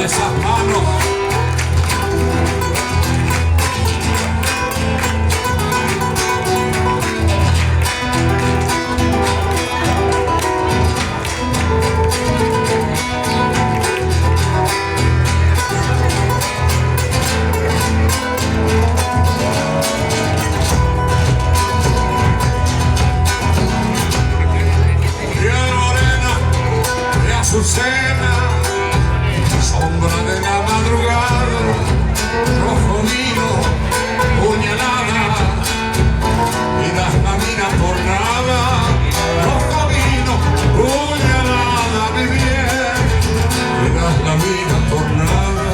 esas manos. Azucena, sombra de la madrugada, rojo vino, puñalada, y das la mina por nada, rojo vino, puñalada, mi bien, y das la mina por nada,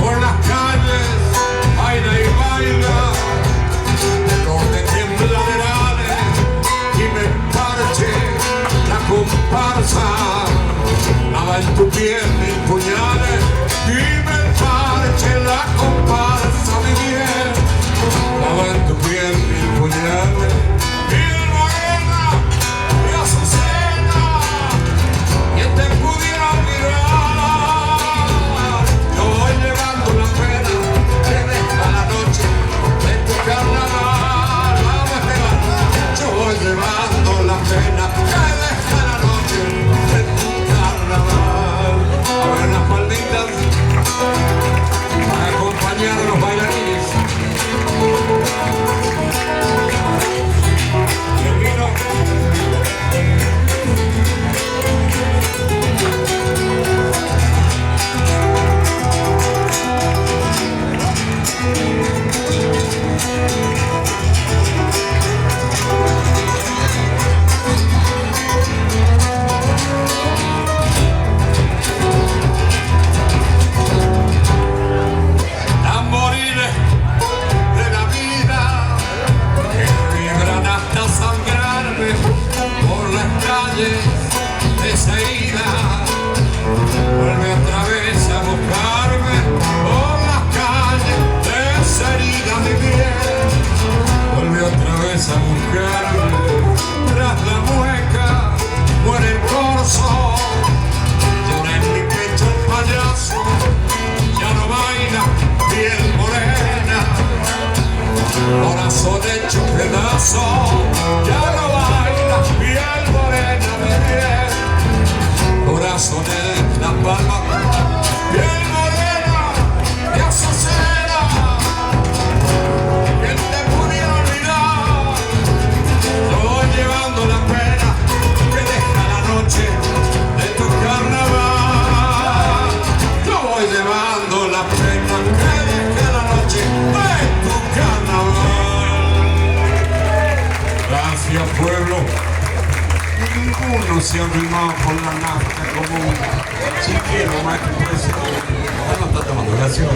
por las calles, baila y baila, donde tiembla verales, y me parche la comparsa. Nada en tu piel ni puñales y me parche la comparsa, mi bien. Nada en tu piel ni puñales. Piel morena y azucena, quien te pudiera mirar. Yo voy llevando la pena que deja la noche de tu carnaval. Vamos a pegar. Yo voy llevando la pena que deja la noche de tu carnaval. A ver las palmitas para acompañar a los bailarines. Y el vino. Esa herida vuelve otra vez a buscarme por las calles de esa herida, mi bien. Vuelve otra vez a buscarme tras la mueca, muere el corzo, llora en mi pecho el payaso, ya no baila piel morena, corazón hecho pedazo, ya no baila piel morena, mi bien. Corazón en la palma, piel morena y azucena, que te pudiera olvidar. Yo voy llevando la pena que deja la noche de tu carnaval. Yo voy llevando la pena que deja la noche de tu carnaval. Gracias, pueblo. Ninguno se ha arrimado por la nafta como si quiero más que puede ser. Ya no está tomando, gracias.